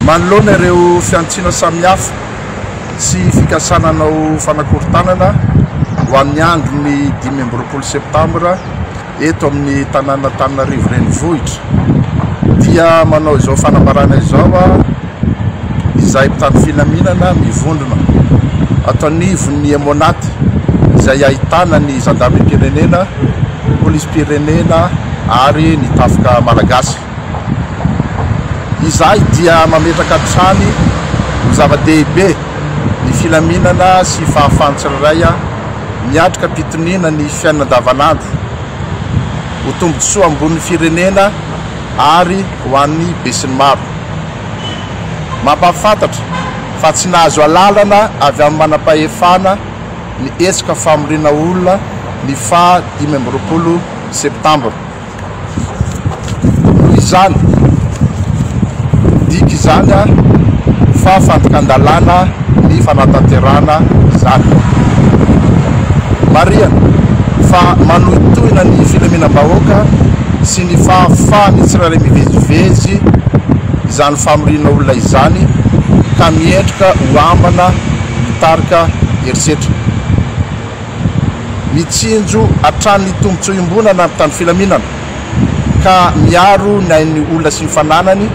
manoloana ireo fiantsina samihafa sy fikasananao fanakorontanana ho amin'ny androny 20 septambra eto amin'ny tanàna Antananarivo renivohitra dia manao izao fanambarana izao izay mpitandro filaminana mivondrona ato anivon'ny Emonaty izay ahitana ny zandarim-pirenena, polisy-pirenena ary ny tafika malagasy. Izay dia mametraka hatrany ho zava-dehibe ny filaminana sy fahafahan'ny tsirairay miatrika pitoniana ny fiainana andavanandro ho tombotsoa ambony firenena ary ho an'ny be sy ny maro. Mampahafantatra fa tsy nahazo alalana avy amin'ny manam-pahefana ny hetsika famorina olona ny faha 15 septambra. Noho izany diky izany fa fantokan-dalàna ny fanatanterahana izany. Marihana fa manohitohina ny filaminam-bahoaka sy ny fahafahany tsirairay mivezivezy izany famorina olona izany ka miendrika ho ambana mitarika herisetra. Mitsinjo hatrany tombotsoa imbonana amin'ny tany filaminana ka miaro ny ain'ny olona sy ny fananany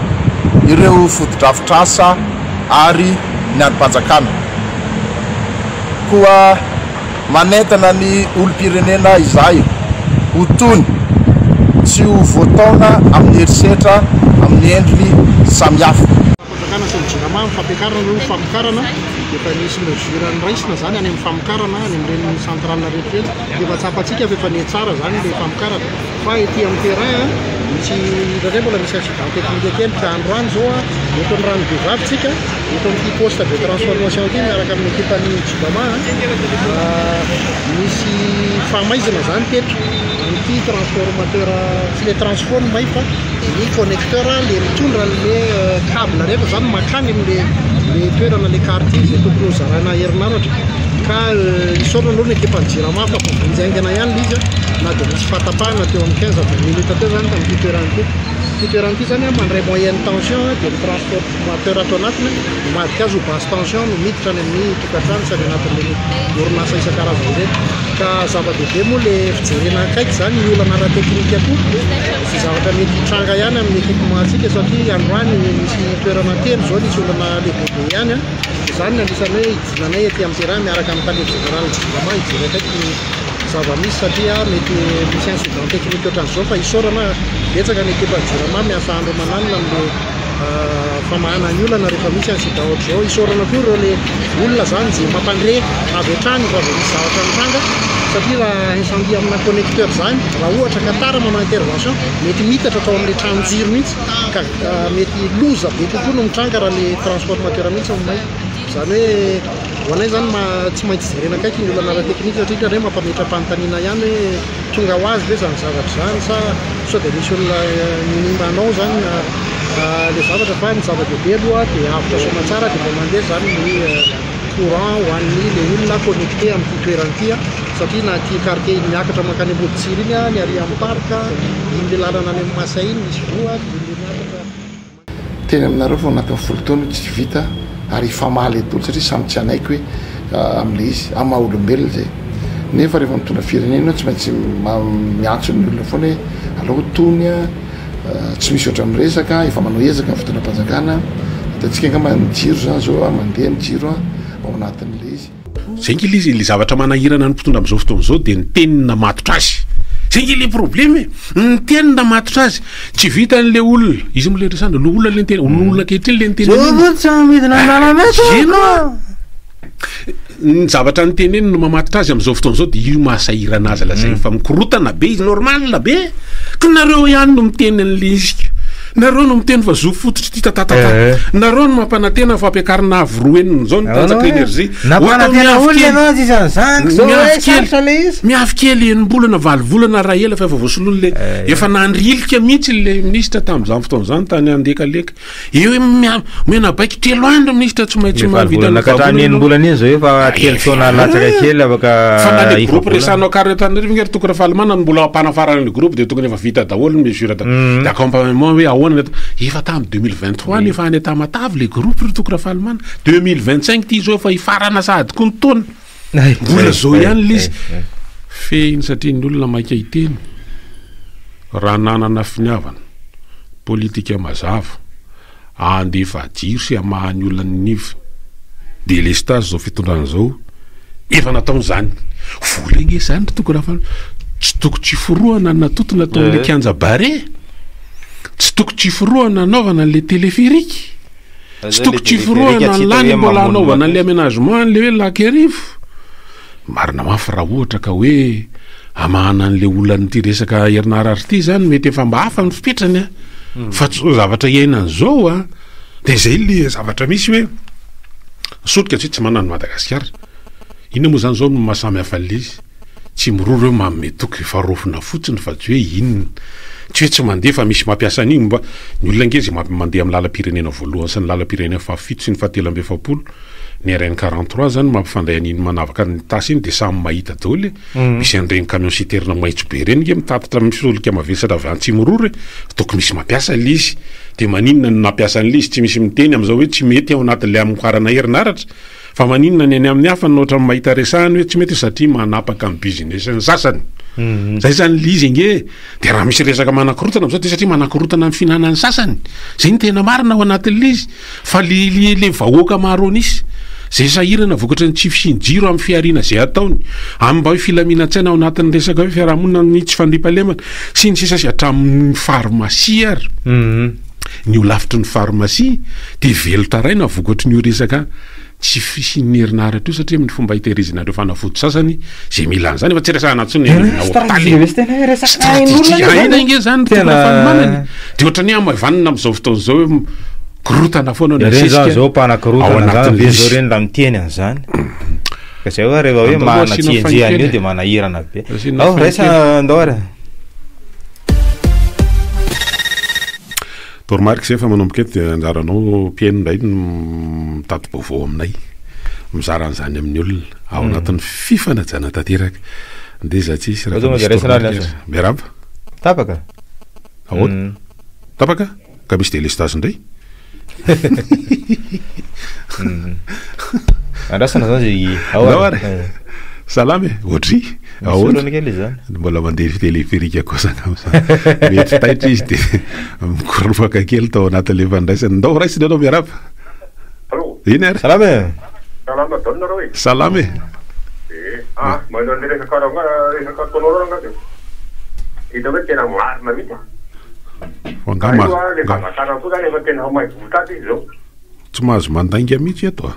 ireo foto-drafitrasa ary ny anim-panjakana. Koa manentana ny olom-pirenena izay ho tony tsy ho voataona amin'ny herisetra amin'ny endriny samihafa. Fanjakana sy ny jirama fampiakarana no famokarana efa nisy mesure raisina zany any amin'ny famokarana any amin'ireny centrale rehetra efa tsapatsika efa ny tsara zany le famokarana fa ety amin'ny terrain misy indrindray mbola misy accident technique kely ka androany zao eto ny rano bevavytsika eto amin'ity poste de transformation ity miaraka amin'ny équipany jirama misy famaizana zany teto ity transformateur tsy le transforme may fa ny connecteur le mitondra le câble rehetra zany makany amin'le toerana le quartier zay tokony ho zarana herinaratra ka isaorana aloha ny équipany jirama fa vonjaingana ihany izy na dia misy fatapahana teo amin'ny 15 minutes teo zany tamin'ity toerana ity. Ity toerana ity zany mandray moyenne tension dia ny transformateur ato anatiny madika azy ho basse tension no miditra any amin'ny tokantrano sy any anatin'le orinasa isan-karazany ireto. Ka zava-dehibe moa le fijerena akaiky zany ny olana ara-teknika koa sy zavatra mety hitranga ihany amin'ny équipement antsika satria androany misy toerana telo zao nisy olana lehibe ihany izany anisany hoe hidinanay ety amin'ny terrain miaraka amin'ny talier général jirama hijery akaiky ny zava-misy satria mety misy incident technique ohatran'izao fa isaorana betsaka ny équipe jirama miasa andro mananina amin'le famahana ny olana rehefa misy incident ohatr'izao. Isaorana koa ireo le olona zany zay mampandre avy hatrany fa avy misy zavatra mitranga satria raha incendie amina connecteur zany raha ohatra ka tara manao intervention mety mitatra atao amin'le tranojiro mihitsy ka mety loza be kokoa no mitranga raha le transformateur mihitsy aminay. Zany hoe hoanay zany tsy maintsy jerena akaiky ny olana ara-teknika satria re mampametra-panontaniana ihany hoe tonga ho azy ve zany zavatra zany sa sao dia misy olona minimanao zany le zavatra fa ny zava-dehibe aloha dia avitra soma tsara dia mba mandeha zany ny courant ho an'ny le olona connecté amin'ity toerana ity satria na ty quartier iny miakatra makany Amboditsiry iny ny ary amin'ny parka iny le lalana any amin'ny Masay iny misy voa le miakatra. Teny aminareo fa anatin'ny folo taona tsy vita ary famaly etoly satria samy tsy anaiko hoe amin'le izy amin'ny maha olombelona zay nefa rehefa mitondra firenena tsy maintsy miantso ny olona foana hoe alao tony tsy misy oatra amin'ny resaka efa manao ezaka ny fitondram-panjakana hitantsika angamba ny jiro zany zao mandeha ny jiro ao anatin'le izy zay ngy izy le zavatra manahirana ny mpitondra amin'izao fotoana zao dia ny tenina matotra azy zay ngy le problème ny tenina matotra azy tsy vita n'le olona izy mle resana lo olona le tena olona kehitriny le ny zavatra ny teneny no mamatotra azy amin'izao fotoana zao dia io mahasahirana azy lazay fa mikorotana be izy normal be ka nareo ihany no miteny an'le izy nareo no miteny fa zo fototry ty tatatata nareo no mampanantena fa ampiakarina avroeniny zao nytanjaka énergie miafy kely enim-bolana valivolana raha ela fa efa voasolony le efa nandrilika mihitsy le ministra tamin'izany fotoana zany tany andekaleka eo mena baiky telo andro ministra tsy maintsy fanale groupe resanao karetanarivo ngary tokony refa alemana no mbola ampanafarana le groupe dia tokony efa vita daholo ny mesure d'accompagnement hoe ahoana efa tamin'ny 2023 nefa any atamatavy le groupe ry toko rafalimana 2025 ty zao efa hifarana sady ko ny taona mbola zao ihany lizy fehiny satria ny olona maika iteny raha nanana finiavana politika mazava andefa jiro sy amahany olona ny niva de lestage zao fitondrana zao efa nataon'izany vola gne zany ry toko rafa tsy toko tsy foroana natotona ataon'le kianja bare tsy toko tsy foroana anaovana an'le téléphérique tsy toko tsy foroana lany mbola anaovana an'le aménagement an'le hoe lakerivo marina mafy raha ohatra ka hoe amahana an'le olany ty resaka herinaratra ty zany mety efa mba hafa ny fipetrany fa tsy zavatra iainany zao de zay le zavatra misy hoe sotrika tsy manano Madagasikara ina moa zany zao mahasamy hafa lizy tsy miroro hoe mametoky farofina fotsiny fa tsy hoe inona tsy hoe tsy mandeha fa misy mampiasa an'igny mba ny olona ngezy mandeha amin'ny lalam-pirenena voalohany sy ny lalam-pirenena fafito sy ny fahatelo amby efapolo ny RN 43 zany mampifanday an'iny manavaka ny tasy iny de samy mahita daholo misy an'ireny camion citerne maitso be reny nge mitatitra misolika mavesatra avy tsy miroro toko misy mampiasa lizy de maninona ny nampiasa an'lizy tsy misy miteny am'izao hoe tsy mety ao anatin'le amkarana herinaratra fa maninona ny any amin'ny hafa nohatra mahita resahany hoe tsy mety satria manapaka amin'ny business ny sasany zay zany lizy nge de raha misy resaka manakorotana am'izao de satria manakorotana amin'ny finanan'ny sasany zay ny tena marina ao anatin'lizy fa le vahoaka maro anisy zay sahirana vokatra ny tsify sy ny jiro amin'ny fiarina zay ataony amin'ny mba hoe filaminantsaina ao anatin'ny resaka hoe fiarahamonina ny tsy fandripalemana sy ny sisa sy hatramin'ny farmasia ary ny ho lavitry ny farmasia de velo taraina vokatry ny ho resaka tsy fisiny herinaratra io satria amin'ny fomba hitehirizanareo fanafody sasany zay milany zany efa tsy resahana ntsony aina nge zany tena de ohatra ny amavanina am'izao fotoana zao hoe korotana foana zao mpanakorotana zany zao reny raha miteny an'izany ka zay hoe rehefa hoe mana tsienjeany io de manahirana be ao raisa andao Tormark zay fa manomboka eto de anjaranao mpiainondray mitady vaovao aminay mizara an'izany amin'ny olona ao anatin'ny fifanajana tanteraka de za tsisy miaraba tapaka ahoana tapaka ka misy délestage indray andrasana zany zay salamy ohatry mbola mandeha téléphérique akosana mety taitra izy de mikorofaka kely tao anatin'le fandraisany ndao raisiny anao miaraba iny ary salamy tsy mahazo mandainga mihitsy eto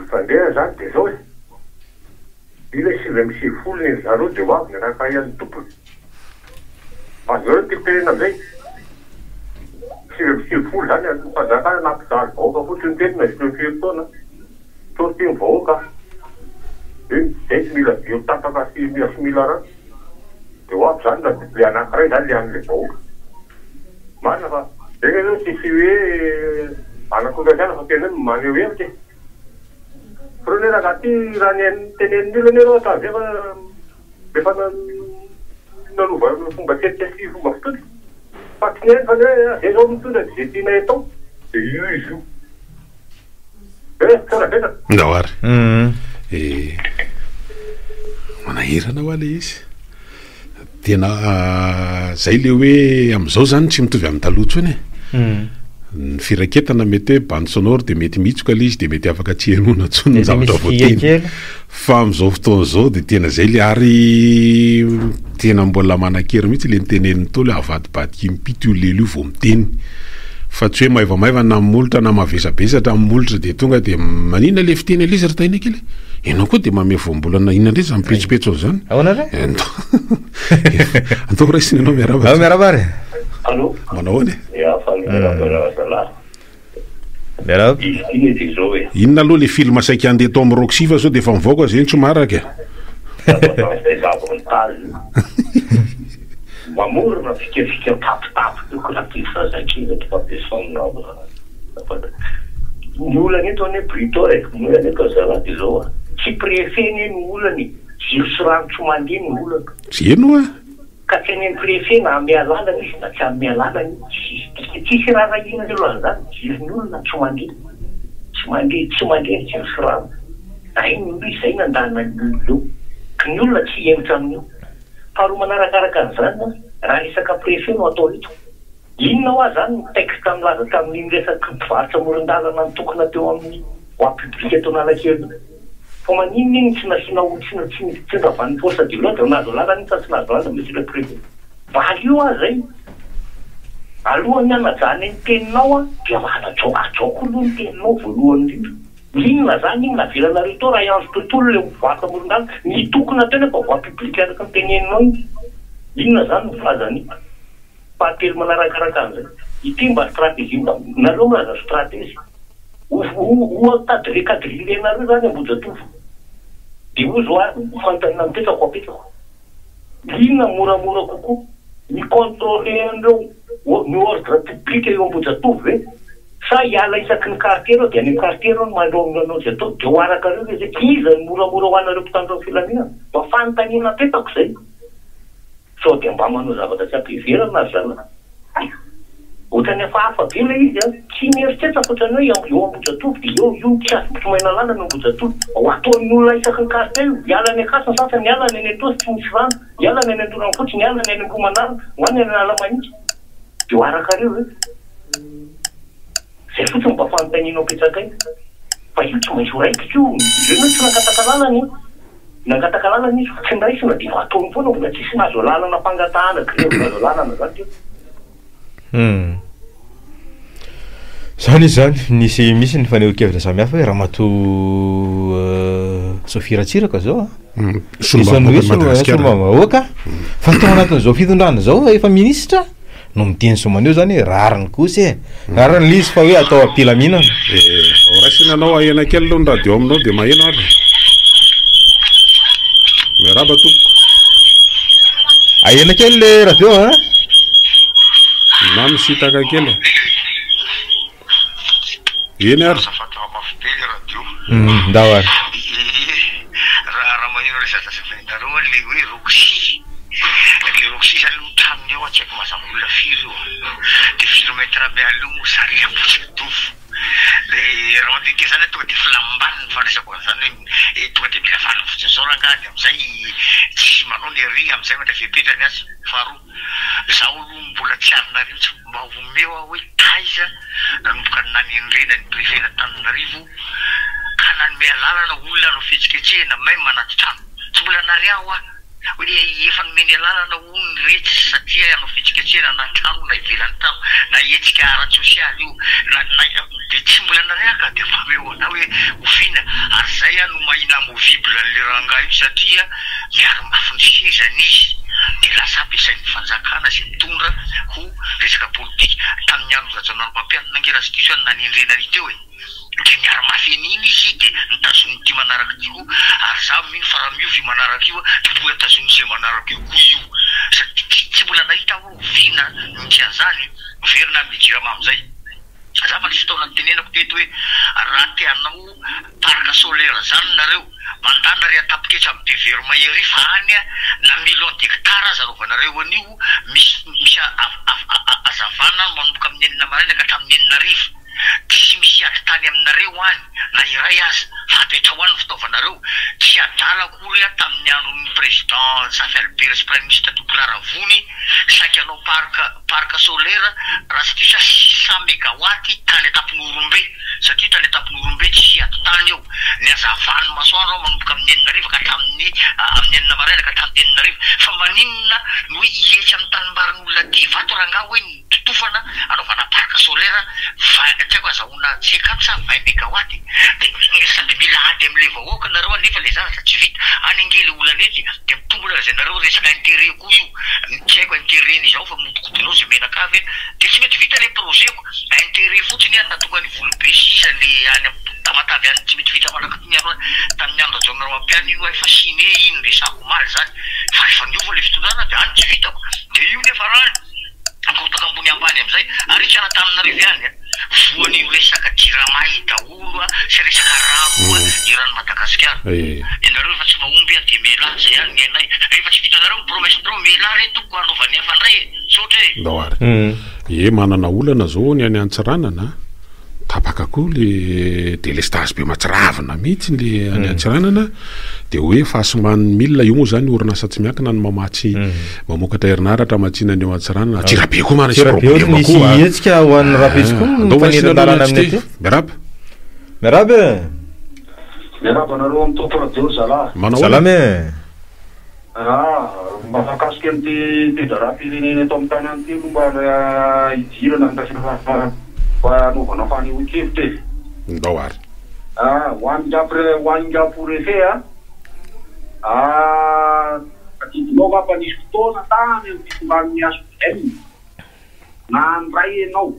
fandeha zany de zao ile sivy amby sivifolo ny zareo de hoavy ny raha ian'ny tompony azareo tipena amizay sivy amby sivifolo zany fanjakana nampizaly vahoaka fotsiny tenina izy fietoana tortiny vahoaka zay tsy mila bio tapaka sy mila rano de hoavy zany da le anankiray zany le an'le vahoaka marina fa zay zao tsisy hoe anakogasana fa tena maneho hevitra Prone ragazzi tenendo le nero aveva nanova fomba tetesy fomba fitody fa tsy neny fa zay zao mitondra zay tiana atao de io izy io tsara beta ndao ary manahirana ho ale izy tena zay le hoe am'izao zany tsy mitovy amin'ny taloha eny ny firaketana mety hoe bande sonore de mety mitsoka le izy de mety afaka tsy henona tsony ny zavatra voateny fa am'izao fotoana zao de tena zay le ary tena mbola manan-kery mihitsy le niteneniny tolo avadibadiky mipity io lelo io vao miteny fa tsy hoe maivamaiva na molotra na mavesabesatra molotra de tonga de manina le fiteny alizy ry taina kely enao koa de mame voambolana inona ndray za mipetsopetso zany andao raisiny anao miaraba ary manao any izy zao hoe inona aloha le film saiky andeha tao amin'ny roxy fa zao de efa mivoaka zay tsy maraka mamorona fikefika tapitapo decoratif zakina fampiasana ny olana eto ane brito ny olana eto zarady zao tsy préfeny ny olany jiro sy rano tsy mandeha ny olana zeno ka tenen'ny préfet na mialala izy na tsy mialala tsisy raha ina loha zany izy olona tsy mandeha tsy rano ainy misy zay nandana leo ka ny olona tsy hevitra amin'io faharoa manarakaraka an'izany raha resaka préfet no atao eto inona hoa zany texte milaza tamin'iny resaky mpivarotra amoron-dalana ny tokona teo amin'ny voie publique atao Analakely fa maninona iny tsy nasiana olo tsy ndavan'ny force de l'ordre nazo lalana iny fa tsy nazo lalana monsieur le préfet valy io a zay alohan'ny anajany ny teninao a dia mahanajaoko aloha ny teninao voalohany indrindra inona zany iny navelanareo tao raha iandro tontolo le mivarotra amoron-dalana ny tokona tena fa voie publique araka ny teneninao iny inona zany nifazany fahatelo manarakaraka an'izay ity mba stratégie nareo milaza stratégie oatady recadrillenareo zany Ambojatovo de ozo a fantanina mipetrako apetrako inona moramora kokoa ny contrôler andreo ny ordre public eo Ambojatovo ve sa hiala isaky ny quartier dia ny quartier no mandrominanao zay atao de ho araka reo zay iza ny moramora ho anareo mpitandro filaminana mba fanontaniana apetako zay sao dia mba manao zavatra tsy ampiverana azy zany ohatrany hafa be le izy a tsy mieritreritra fotrany hoe eo Ambojatovo dia eo io tsy azo-potomaina lalana ny Ambojatovo ho ataon'ny olona isaky ny quartier io hiala ny akasiny sasany hiala ny any atosy tsy misy rano hiala ny any Antorana fotsiny hiala ny any Ambohimanarina ho any any Alamanitsy dia ho araka reo zay fotsiny mba fanontanianao apetraka iny fa io tsy maintsy ho raikitra io ireo tsy nakataka lalana nakataka lalana izy tsy ndraisina dia ataony foana mbola tsisy nazo lalana mpangatahana greo nazo lalana zany teo zany izy zany misy ny faneho-kevitra samihafa hoe Ramatoa Sophie Ratsiraka zao solombavamadagasikaoka fa tao anatin'izao fitondrana zao efa minisitra no miteny somaneo zany hoe rariny kosa rariny lizy fa hoe atao ampilaminana raisina anao ahena kely aloha ny radio aminao dia maheno ary miaraba tompoko ahena kely le radio a na misitaka kely eny ary ndao ary raha maneno le zatasafainareo le hoe roxy zany taminy eo tsy haiko mazava olona firy io de kilomètre mialo sary Ambojatovo le raha mandika zany tonga de filambany ny fandraisako zany hoe tonga de mila valiny fotsiny zao rangady amizay tsy manao ny ery amizay matra fepetrany azy faharoa zaho aloha mbola tsy Antananarivo tsy mba omeo aho hoe taiza nanomboka nanendrena ny préfet Antananarivo ka nanome lalana olona no fetsiketsehana may manaty trano tsy mbola nary aho a hoe efa nomeny lalana olony retsy satria anao fetsiketsehana na trano na ivelan'ny trano na hetsika ara-tsosialy io de tsy mbola nary aho ka de fa mehoana hoe ofina ary zay a no mahina amovible an'le rangahy io satria miary-mafiny sezany izy de lasa ampiasain'ny fanjakana sy mitondra ho resaka politika tamin'ny andro zajanaro mampianina angelasitisiany nanendrena teo e de miary-mafeny iny izy de nitazony ty manaraka ty koa ary za mino fara miovy manaraka io de mbola tazony zay manaraka io koa io satria tsy mbola nahita ho vina nitsia zany verina mijirama amizay za fa nisy taona tenenako teto hoe raha teanao parc solaire zany nareo mandana ry atapiketsa amin'ny devero mahery fa any na million d'hectare azarovanareo anio misy azavana manomboka amin'ny enina maraina ka hatramin'ny enina arivo tsy misy ady tany aminareo any na iray azy fa apetra ho any fitaovanareo tsy adala akory a tamin'ny andron'ny président Zafy Albert sy prime ministre Topola-Ravony saky anao parc solaire raha sy tisa 600 mégawatt tany atapon'Orombe satria tany atapon'Orombe tsy ady tany eo ny azavany masoandro ao manomboka amin'ny enina arivo ka hatramin'ny amin'ny enina maraina ka hatramin'ny enina arivo fa maninona no hoe ihetsy amin'ny tanimbarin'olona ty vato rangahy hoe totofana anaovana parc solaire tsy haiko azahoana tsekatsa 20 mégawatt de sady mila ady am'le vahoaka nareo anefa le zavatra tsy vita any angely olana ety de mitombola zay nareo resaka intérêt koa io tsy haiko intérêt ny zao fa motokotonao zay menakavy de tsy mety vita le projet ko intérêt fotsiny any natonga ny volobe sisa le any tamatavy any tsy mety vita manakatiny aro tamin'ny andro ajonaro mampiany ino efa sine ino resako maly zany fa rehefa niova le fitondrana de any tsy vitako de io nefa rany akorotaka ambony ambany amizay ary tsy anatananarivo any voan'io resaka jiramay daholo sy resaka rano irany Madagasikara. Ianareo efa tsy mahomby dia mela zay ihany ny anay rehefa tsy vitanareo promesindreo mela re toko anaovany hafandray sotra dawary manana olana zao ny any Antsiranana tapaka koa le délestage be matsiravina mihitsy le any Antsiranana de hoe Fasimany milina io moa zany orinasa tsy miankina ny mamatsy mamokatra herinaratra matsinany eo Antsiranana Tsirabe koa mana problème koa etsika ho an'ny rapetsy koa mpanentan-dalana amin'ny aty miarabe nareo amin'ny topo radio zala salame mahakasika amin'ty dara-pirenena eto amin'ny tany an'ity momba idirana anaovana fanehoan-kevitra dawary hoaningaporefe atidinao ngapa nisy fotoana tany amin'ny fitongan'ny azo na andray ianao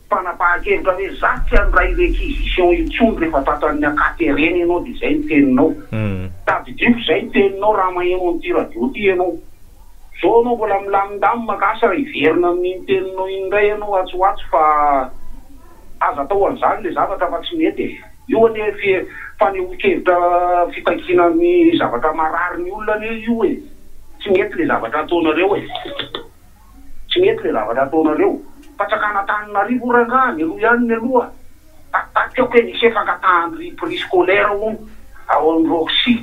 fanapahan-kevitra hoe zatsy andray réquisition intsony rehefa tatan'ny akatereny ianao dia zay ny teninao tadidiko zay ny teninao raha maheno an'ity radio ty ianao so anao mbola milamindamy makasa iverina amin'iny teninao indray ianao atsoatso fa aza atao an'izany le zavatra fa tsy mety io ane fanehoan-kevitra fitakiana ny zavatra marary ny olona ane io tsy mety le zavatra ataonareo tsy mety le zavatra ataonareo fatsakana Antananarivo rangany aloha ihany ny aloha tiako hoe nisy fangatahany prix scolaire ono ao amin'ny Roxy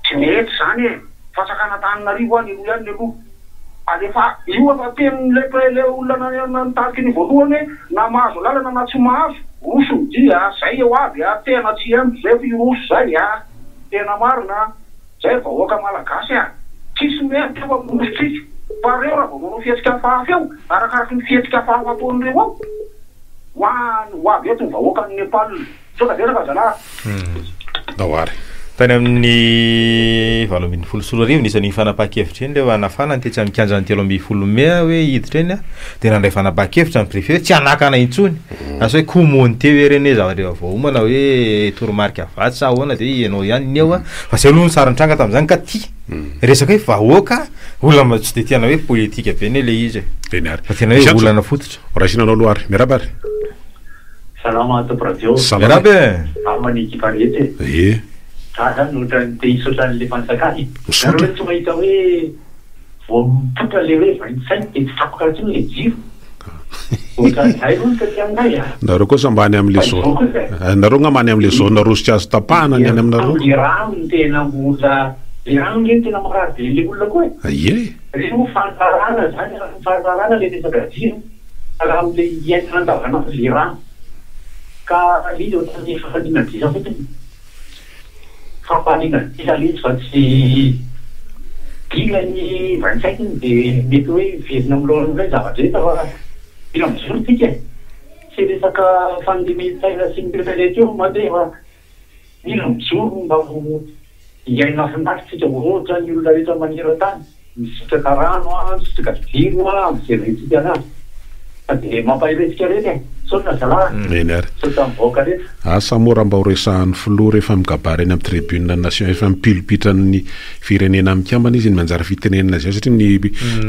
tsy mety zany fatsakana Antananarivo any aloha ihany ny aloha alefa io efa tenyle olona nitariky ny voalohany na mahazo lalana na tsy mahazo roso dia zay eo aby tena tsy ento zay fa roso zay tena marina zay vahoaka malagasy tsisy mety eo amositsika fa reo raha vao manao fihetsika fafy eo arakaraky ny fihetsika fafy ataon'ireo ao ho avy eto ny vahoaka ny Nepal soka desaka zala dawary tany amin'ny 20 nisan'ny fanapahan-kevitra eny le anafana nytetsy amin'ny kianjany 3 hoe hiditra eny dia nandray fanapahan-kevitra ny préfet tsy anakana intsony asa hoe communauté hoe reny zavatra avao omana hoe toromarika avatsy sa ahoana dia ianao ihany ny eo fa zay aloha ny sarin-tranga tamin'izany ka ty resaka hoe vahoaka olona tsy dia tiana hoe politika be ny le izy fa tena hoe olana fototra raisinanao aloha ary miarabary salama to radio miarabe amaniky parety zany ohatrany te hisotrany le fansakany nareo tsy mahita hoe vao mipotra le hoe vaintsainy dia tsy tapaka tsy le jiro ohatran'izay aloha ka ty aminay nareo koa sambany amin'le zao nareo ngamany amin'le zao narosy tsy azo tapahana ny any aminareo le rano ny tena mola le rano le tena marary be le olona koa reo fantarana zany fantarana le resaka jiro raha am'le iainana andavana le rano ka izy ohatrany fafaliana disa fotiny fampaliana disa le izy fa tsy ilany vaintsaikiny dia mety hoe verina amin'lohan'izay zavatra rehetra fa ila mizoro tika tsy resaka fandimitaina sy mipetralety eo mandeha fa ila mijoro mba iaina finaritsika ohatra ny olona rehetra manera-tany misitraka rano misitraka jiro mijerentsika anazy fa dia mampahiretika rety sotna zala sota mivoaka rety asa mora mba ho resahan'ny filoha rehefa migabary eny amin'ny tribune nation efa mipilopitra ny firenena mikambana izy ny manjara fitenenana zay satria ny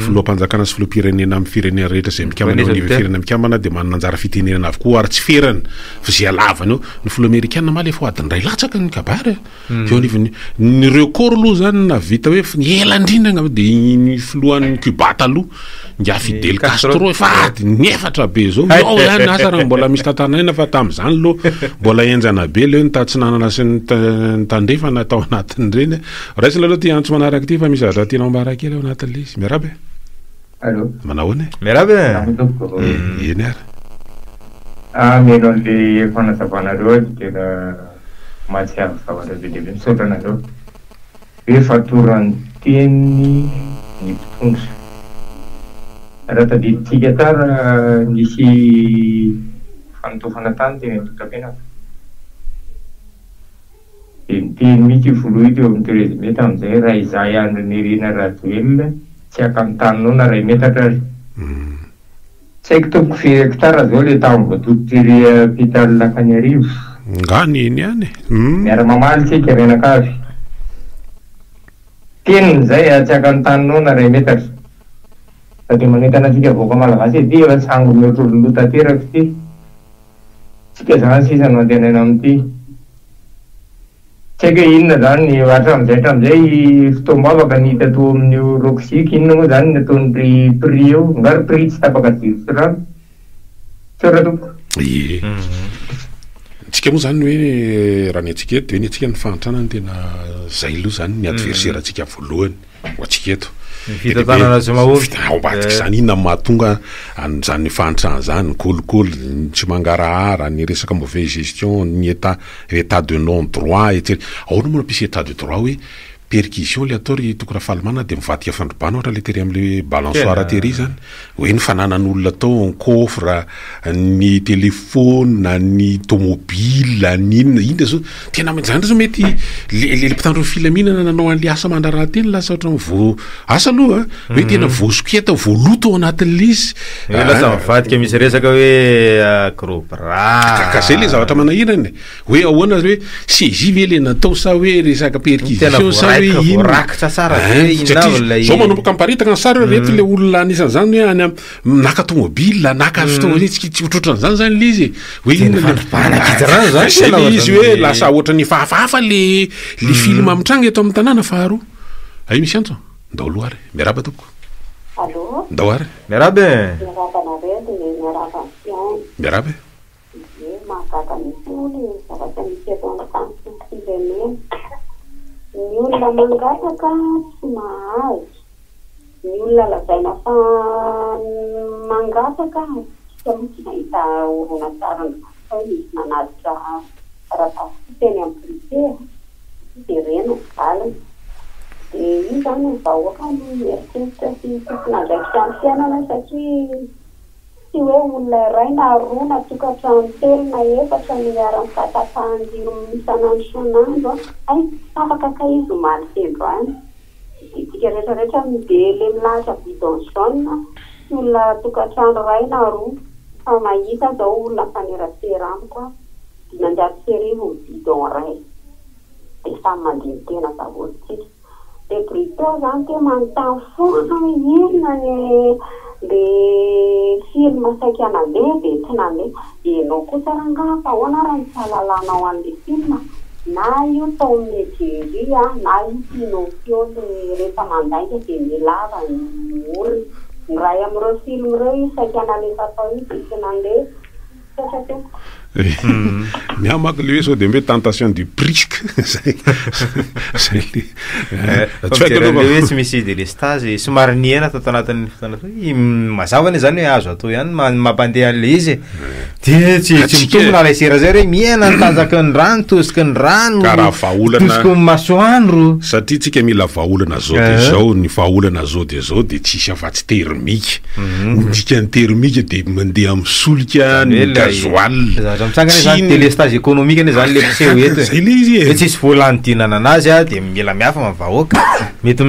filoha-mpanjakana sy filoha-pirenena amin'ny firenena rehetra zay mikambana eo ny firenena mikambana dia manana anjara fitenenana avokoa ary tsy ferana fa zay alavany eo ny filoha amerikanina ma lefa ho adiny ray latsaka ny gabary eo anivony ny record aloha zany na vita hoe ela indrindra dia ny filohan'ny Cuba taloha nga Fidel Castro efa ady nefatra be zao ao ihany asa raha mbola misy tantanana fa tamin'izany aloha mbola enjana be leo ny tatsinanana sy ny tandrefana atao anatin'ireny raisina aloha ty antso manaraka ty fa misy zavatra tianao ambara kely ao anatin'le izy miarabe manahoana miarabe eny ary melo an'le fanazavanareo tena mahatsiaro zavatra be lehibe misaotra anareo hoe fatoran'ny teny ny mpitondra raha tadiditsika tsara nisy fanotofana tany teny atotam-pianaka dia miteny mihitsy voaloha ito eo amin'ny térésime tamin'izay raha izay andro nirina rajoelona tsy akamitanynao na ray metatra ary tsy haiko tompoko firy hectara zao le tamin'ny voatototiry hôpital lakany arivo ngany eny ihany miara-mamaly tsika renakavy teniny zay tsy akamitanynao na ray metatra sady manentana antsika vaoaka malagasy ty efa tsango mihoatrololo tanteraky ty tsika zany sisa no antenaina amin'ity tsy haiko hoe inona zany hatramizay fotoamba afaka nihita to amin'io roksika inona moa zany nataony prix eo ngary prix tsy tapaka jirotsy rano tsora tompo tsika moa zany hoe raha ny atsika eto de hoe ny atsika ny fahantrana ny tena zay aloha zany ny adversaire atsika voalohany ho atsika eto aombadika zany inona mahatonga an'zany fahantrana zany kolikoly tsy mangarahara ny resaka mauvaise gestion ny état de non droit etc aona moa pisy état de droit hoe perquisition le atao ry tokona fahalamana de mivadika fandrobana ohatra le tery am'le balansoir atery zany hoe ny fananan'olona atao ny coffre ny telefona ny tomobile ny inona zao tena zany zao mety le mpitandro filaminana nanao an'le asa mandrarahateny lasa ohatra vo asa aloha hoe tena voasoketa voaloto ao anatin'le izy lasa mivadika misy resaka hoe crobra ka zay le zavatra manahirany hoe ahoana hoe saisie ve le natao sa hoe resaka perquisition sa rakitra tsara zao manomboka miparitaka ny sary reto le olona anisan'izany hoe any naka tomobile naka fotoana tsy otrotran'izany zany le izy hoe inona izy hoe lasa ohatra ny fahafahafa le film amitranga eto amin'ny tanàna faharoa ay misy antso ndao aloha ary miaraba toko ndao ary miarabe miarabe ny olona mangataka tsy mahazo ny olona lazaina fa mangataka tsy tsy nahita orona tsara fa misy nanatitra taratasy teny amin'ny privé de reno valiny de io zany ny vahoaka no mieritseritra sy tompon'andraikitra amin'ny fiainana satria tsy hoe olona iray na roa na tokantrano telo na efatra ny ara-mikatapahany isan'andro isan'andro ay afaka kaizy maly tendro any de tsika rehetrarehetra midele milahatra bidon jaune sy olona tokantrano iray na roa fa mahita zao olona fanerasera amiko de manjary serivo bidon iray de samy mandiny tena zahotsika de brito zany te manontany foana hoe inona le film saika nandeha de tsy nandeha enao kosa rangaha fa ahoana raha ny fahalalànao an'le film na io tao Nigeria na io Pinocchio le rehefa mandaika de milava ny olona ny ray am'ireo film ireo io saika nalefa tao io de tsy nandeha satria miamaka le hoe sao de mbe tentation du prisque zay le tsy misy délestage somary niena atao tanatin'ny fotoana mazavany zany hoe azo atao ihany mampandeha an'le izy de tsy mitombo na laisera zay re miena nitanjaky ny rano tosiky ny rano karaha vahaolana tosiko ny masoandro satria tsika mila vahaolana zao de zao ny vahaolana zao de zao de tsisy afa-tsy termika ndika ny termika de mandeha amin'ny solika ny gasoil mitsangana zany délestage économique ane zany le piseho eto zay le izy hoe tsisy volanidinana anazy a de mila miafa mavahoaka mety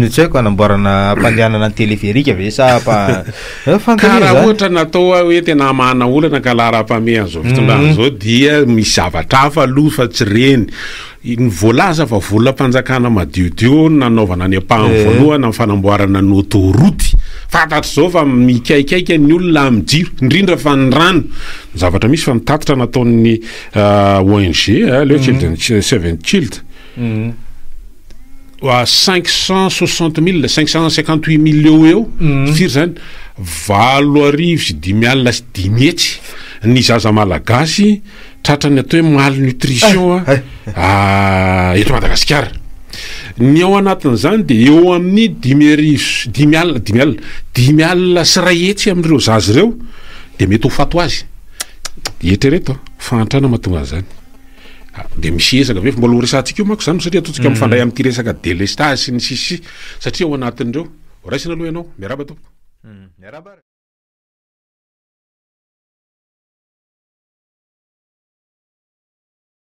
tsy haiko anamboarana ampandehanana ny téléphérique ve sa karaha ohatra natao hoe tena hamana olana ka lahara-pameha zao fitondrana zao dia misy zavatra hafa aloha fa tsy reny ny voalaza fa volam-panjakana madiodio nanaovana ny ampahany voalohana amin'ny fanamboarana ny autoroute fantatry zao fa mikaikaika ny olona amin'ny jiro indrindra fa ny rano zavatra misy fa nitatitra nataon'ny ONG le Children Seven Child 560 000 558 millions eo firy zany 8,5 sy 10 hetsy ny zaza malagasy tratrany atao hoe malnutrition eto Madagasikara ny ao anatin'izany de eo amin'ny 10 alina sy ray hetsy amin'ireo zazy ireo de mety ho fato azy eritrereto fahantrana mahatonga azany de misy esaka ve mbola horesantsika io manko zany satria ataontsika mifandray amin'ity resaka délestage sy ny sisi satria ao anatin'ireo raisina aloha ianao miaraba tompoko